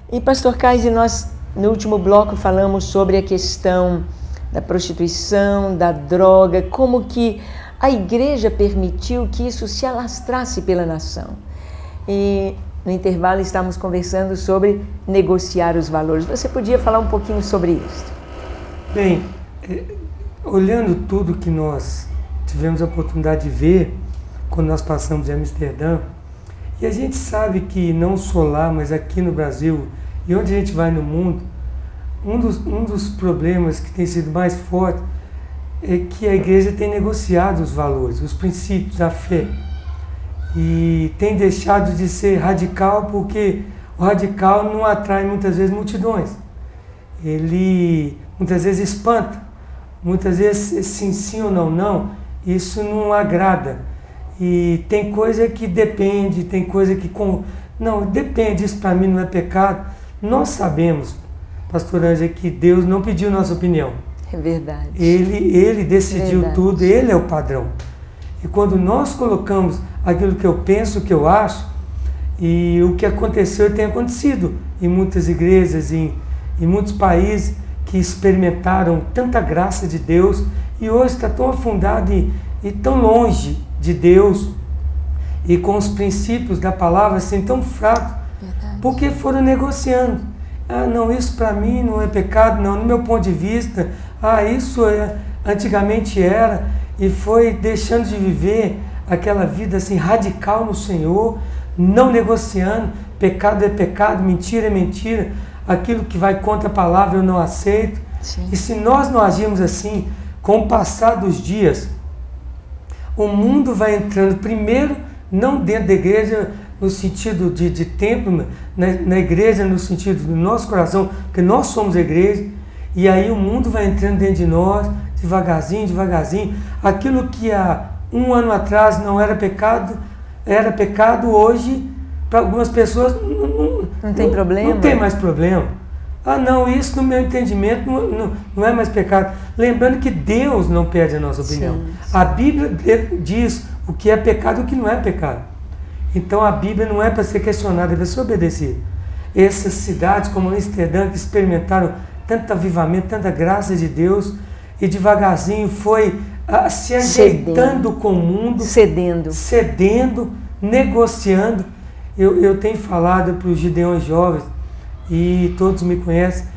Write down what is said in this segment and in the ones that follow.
E Pastor Kaise, nós no último bloco falamos sobre a questão da prostituição, da droga, como que a igreja permitiu que isso se alastrasse pela nação. E no intervalo estávamos conversando sobre negociar os valores. Você podia falar um pouquinho sobre isso? Bem, olhando tudo que nós tivemos a oportunidade de ver quando nós passamos em Amsterdã, e a gente sabe que não só lá, mas aqui no Brasil e onde a gente vai no mundo, um dos problemas que tem sido mais forte é que a igreja tem negociado os valores, os princípios, a fé. E tem deixado de ser radical, porque o radical não atrai muitas vezes multidões. Ele muitas vezes espanta, muitas vezes sim ou não, isso não agrada. E tem coisa que depende, tem coisa que... Não, depende, isso para mim não é pecado. Nós sabemos, pastor Ângela, que Deus não pediu nossa opinião. É verdade. Ele decidiu verdade. Tudo, Ele é o padrão. E quando nós colocamos aquilo que eu penso, que eu acho, e o que aconteceu tem acontecido em muitas igrejas, em muitos países que experimentaram tanta graça de Deus e hoje está tão afundado e tão longe de Deus e com os princípios da palavra assim tão fracos, porque foram negociando. Ah, não, isso para mim não é pecado, não, no meu ponto de vista, isso antigamente era, e foi deixando de viver aquela vida assim radical no Senhor, não negociando, pecado é pecado, mentira é mentira, aquilo que vai contra a palavra eu não aceito. Sim. E se nós não agirmos assim, com o passar dos dias, o mundo vai entrando primeiro, não dentro da igreja, no sentido de templo, na igreja, no sentido do nosso coração, porque nós somos a igreja, e aí o mundo vai entrando dentro de nós, devagarzinho. Aquilo que há um ano atrás não era pecado hoje, para algumas pessoas não tem problema. Não tem mais problema. Ah, não, isso no meu entendimento não é mais pecado. Lembrando que Deus não pede a nossa opinião. Sim. A Bíblia diz o que é pecado e o que não é pecado. Então a Bíblia não é para ser questionada, é para ser obedecida. Essas cidades como Amsterdã, que experimentaram tanto avivamento, tanta graça de Deus, e devagarzinho foi se ajeitando com o mundo, cedendo, negociando. Eu tenho falado para os Gideões jovens, e todos me conhecem,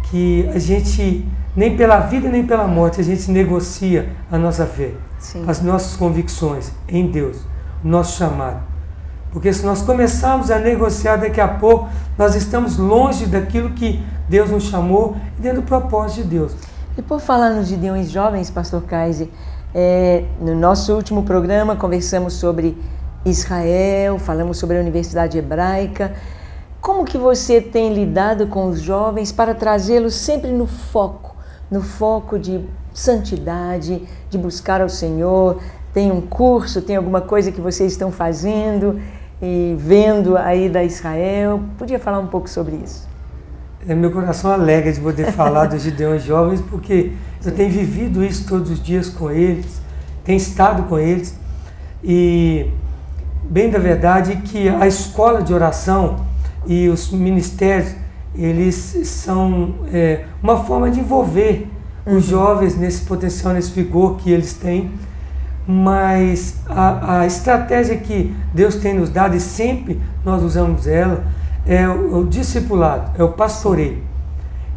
que a gente, nem pela vida nem pela morte, a gente negocia a nossa fé. Sim. As nossas convicções em Deus, o nosso chamado. Porque se nós começarmos a negociar daqui a pouco, nós estamos longe daquilo que Deus nos chamou e dentro do propósito de Deus. E por falar nos Gideões jovens, pastor Kaise, no nosso último programa conversamos sobre Israel, falamos sobre a Universidade Hebraica. Como que você tem lidado com os jovens para trazê-los sempre no foco de santidade, de buscar ao Senhor? Tem um curso, tem alguma coisa que vocês estão fazendo e vendo aí da Israel? Podia falar um pouco sobre isso? Meu coração alegra de poder falar dos Gideões jovens, porque eu tenho vivido isso todos os dias com eles, tenho estado com eles, e bem da verdade que a escola de oração e os ministérios, eles são uma forma de envolver os jovens nesse potencial, nesse vigor que eles têm, mas a estratégia que Deus tem nos dado, e sempre nós usamos ela, é o discipulado, é o pastoreio.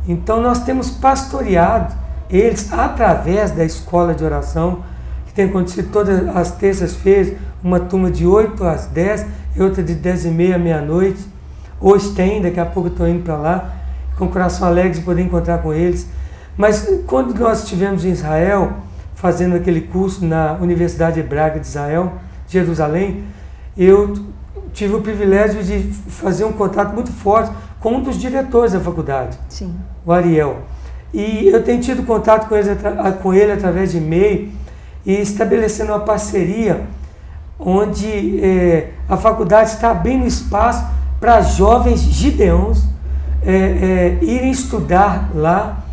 Então nós temos pastoreado eles através da escola de oração, que tem acontecido todas as terças-feiras, uma turma de 8 às 10 e outra de 10h30 à meia-noite. Hoje tem, daqui a pouco eu estou indo para lá, com o coração alegre de poder encontrar com eles. Mas quando nós estivemos em Israel, fazendo aquele curso na Universidade Hebraica de Israel, Jerusalém, eu tive o privilégio de fazer um contato muito forte com um dos diretores da faculdade, sim, o Ariel. E eu tenho tido contato com ele através de e-mail e estabelecendo uma parceria onde a faculdade está abrindo espaço para jovens gideões irem estudar lá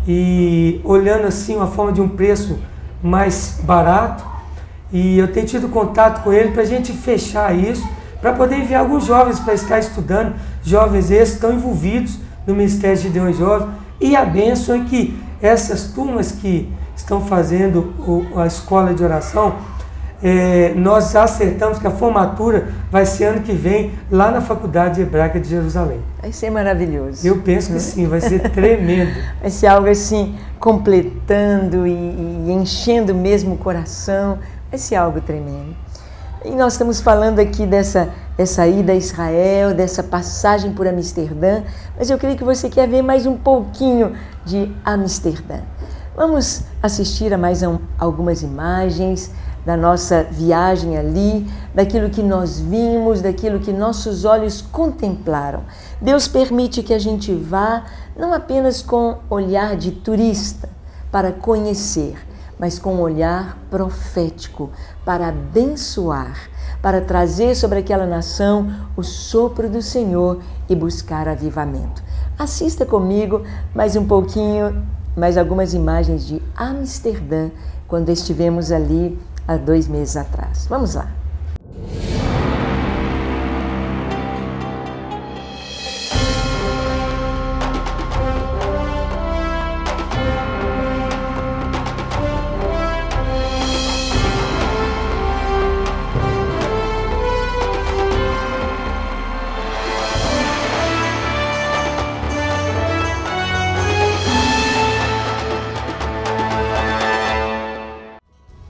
e olhando assim uma forma de um preço mais barato. E eu tenho tido contato com ele para a gente fechar isso, para poder enviar alguns jovens para estar estudando, jovens esses estão envolvidos no Ministério de Gideões Jovens, e a bênção é que essas turmas que estão fazendo a escola de oração, nós acertamos que a formatura vai ser ano que vem lá na Faculdade Hebraica de Jerusalém. Vai ser maravilhoso. Eu penso que sim, vai ser tremendo. Vai ser algo assim, completando e enchendo mesmo o coração. Vai ser algo tremendo. E nós estamos falando aqui dessa ida a Israel, dessa passagem por Amsterdã, mas eu creio que você quer ver mais um pouquinho de Amsterdã. Vamos assistir a mais algumas imagens da nossa viagem ali, daquilo que nós vimos, daquilo que nossos olhos contemplaram. Deus permite que a gente vá não apenas com olhar de turista para conhecer, mas com um olhar profético para abençoar, para trazer sobre aquela nação o sopro do Senhor e buscar avivamento. Assista comigo mais um pouquinho, mais algumas imagens de Amsterdã, quando estivemos ali há 2 meses atrás. Vamos lá.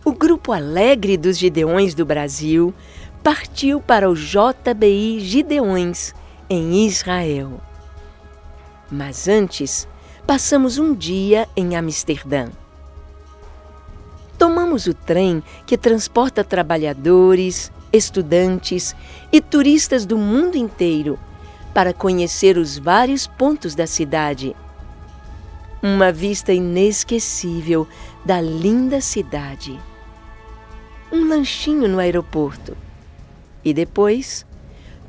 O Grupo Alegre dos Gideões do Brasil partiu para o JBI Gideões, em Israel. Mas antes, passamos um dia em Amsterdã. Tomamos o trem que transporta trabalhadores, estudantes e turistas do mundo inteiro para conhecer os vários pontos da cidade. Uma vista inesquecível da linda cidade. Um lanchinho no aeroporto. E depois,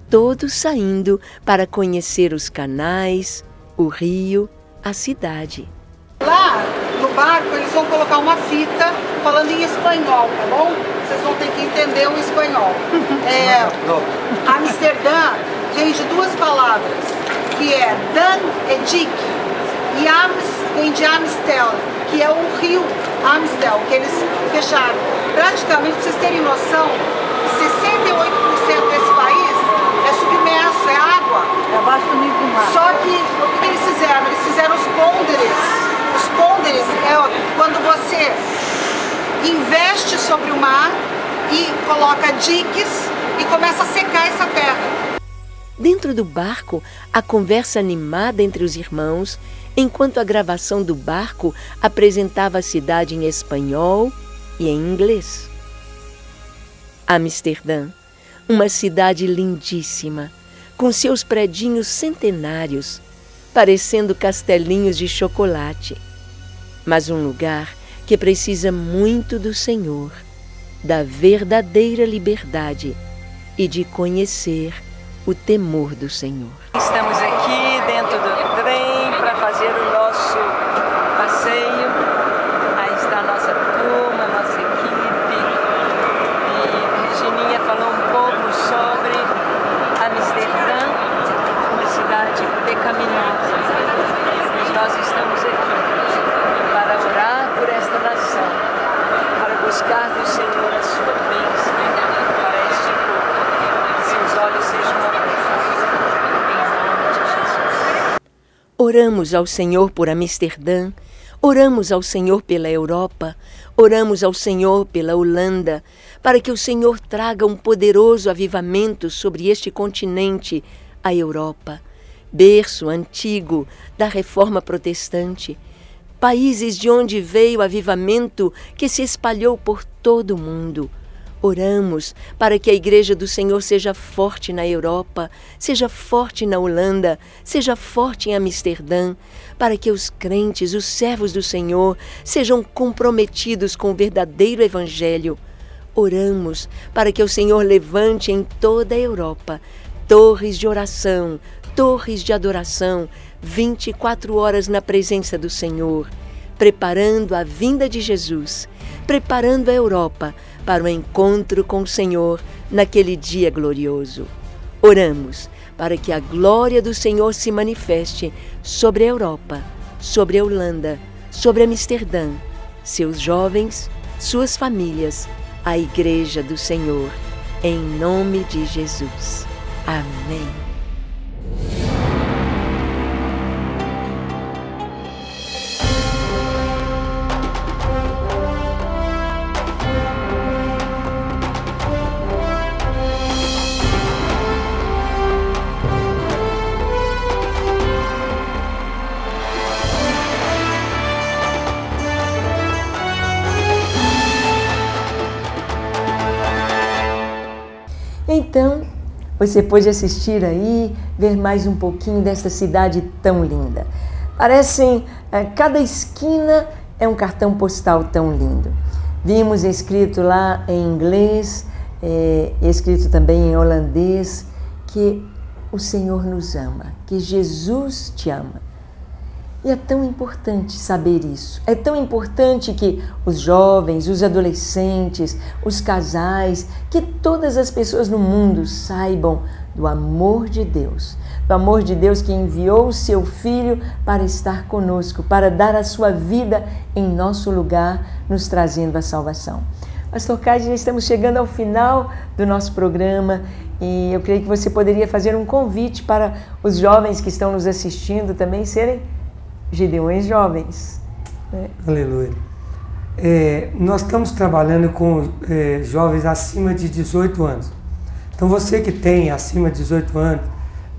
todos saindo para conhecer os canais, o rio, a cidade. Lá no barco eles vão colocar uma fita falando em espanhol, tá bom? Vocês vão ter que entender o espanhol. Amsterdã vem de 2 palavras, que é Dan e Dik. E Ams vem de Amstel, que é o rio Amstel, que eles fecharam. Praticamente, pra vocês terem noção, 68% desse país é submerso, é água. É abaixo do nível do mar. Só que, o que eles fizeram? Eles fizeram os pônderes. Os pônderes é quando você investe sobre o mar e coloca diques e começa a secar essa terra. Dentro do barco, a conversa animada entre os irmãos, enquanto a gravação do barco apresentava a cidade em espanhol e em inglês. Amsterdã, uma cidade lindíssima, com seus predinhos centenários, parecendo castelinhos de chocolate, mas um lugar que precisa muito do Senhor, da verdadeira liberdade e de conhecer o temor do Senhor. Estamos aqui dentro do trem para fazer o nosso passeio. Aí está a nossa turma, a nossa equipe. E Regininha falou um pouco sobre Amsterdã, uma cidade pecaminosa. Mas nós estamos aqui para orar por esta nação, para buscar do Senhor a sua bênção para este povo. Que seus olhos sejam abertos em nome de Jesus. Oramos ao Senhor por Amsterdã, oramos ao Senhor pela Europa, oramos ao Senhor pela Holanda, para que o Senhor traga um poderoso avivamento sobre este continente, a Europa, berço antigo da Reforma Protestante, países de onde veio o avivamento que se espalhou por todo o mundo. Oramos para que a Igreja do Senhor seja forte na Europa, seja forte na Holanda, seja forte em Amsterdã, para que os crentes, os servos do Senhor, sejam comprometidos com o verdadeiro Evangelho. Oramos para que o Senhor levante em toda a Europa torres de oração, torres de adoração, 24 horas na presença do Senhor, preparando a vinda de Jesus, preparando a Europa para o encontro com o Senhor naquele dia glorioso. Oramos para que a glória do Senhor se manifeste sobre a Europa, sobre a Holanda, sobre Amsterdã, seus jovens, suas famílias, a Igreja do Senhor, em nome de Jesus. Amém. Então, você pôde assistir aí, ver mais um pouquinho dessa cidade tão linda. Parecem, cada esquina é um cartão postal tão lindo. Vimos escrito lá em inglês, escrito também em holandês, que o Senhor nos ama, que Jesus te ama. E é tão importante saber isso. É tão importante que os jovens, os adolescentes, os casais, que todas as pessoas no mundo saibam do amor de Deus. Do amor de Deus que enviou o seu Filho para estar conosco, para dar a sua vida em nosso lugar, nos trazendo a salvação. Pastor Caio, já estamos chegando ao final do nosso programa e eu creio que você poderia fazer um convite para os jovens que estão nos assistindo também serem Gideões jovens. Né? Aleluia. Nós estamos trabalhando com jovens acima de 18 anos. Então você que tem acima de 18 anos,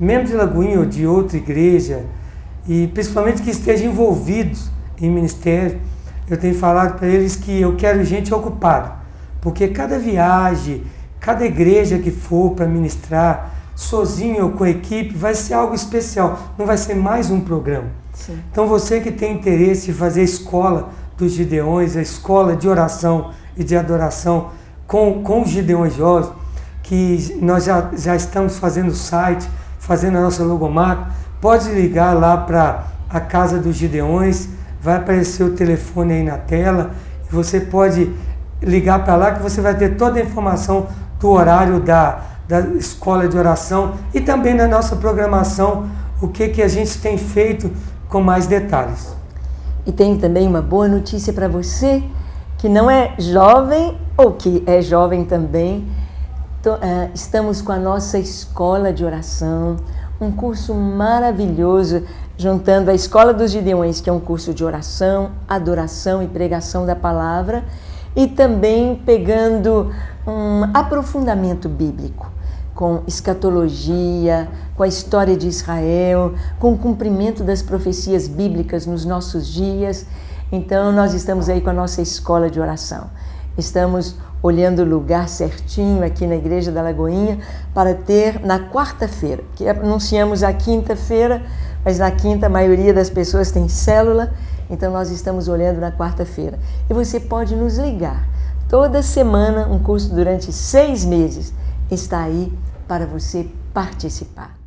membro de Lagoinha ou de outra igreja, e principalmente que estejam envolvidos em ministério, eu tenho falado para eles que eu quero gente ocupada, porque cada viagem, cada igreja que for para ministrar, sozinho ou com a equipe, vai ser algo especial, não vai ser mais um programa. Sim. Então você que tem interesse em fazer a escola dos Gideões, a escola de oração e de adoração com os Gideões Jovens, que nós já estamos fazendo o site, fazendo a nossa logomarca, pode ligar lá para a Casa dos Gideões, vai aparecer o telefone aí na tela, e você pode ligar para lá que você vai ter toda a informação do horário da escola de oração e também na nossa programação, o que a gente tem feito com mais detalhes. E tem também uma boa notícia para você que não é jovem ou que é jovem também. Estamos com a nossa escola de oração, um curso maravilhoso, juntando a Escola dos Gideões, que é um curso de oração, adoração e pregação da palavra, e também pegando um aprofundamento bíblico, com escatologia, com a história de Israel, com o cumprimento das profecias bíblicas nos nossos dias. Então, nós estamos aí com a nossa escola de oração. Estamos olhando o lugar certinho aqui na Igreja da Lagoinha para ter na quarta-feira, que anunciamos a quinta-feira, mas na quinta a maioria das pessoas tem célula, então nós estamos olhando na quarta-feira. E você pode nos ligar. Toda semana, um curso durante 6 meses, está aí para você participar.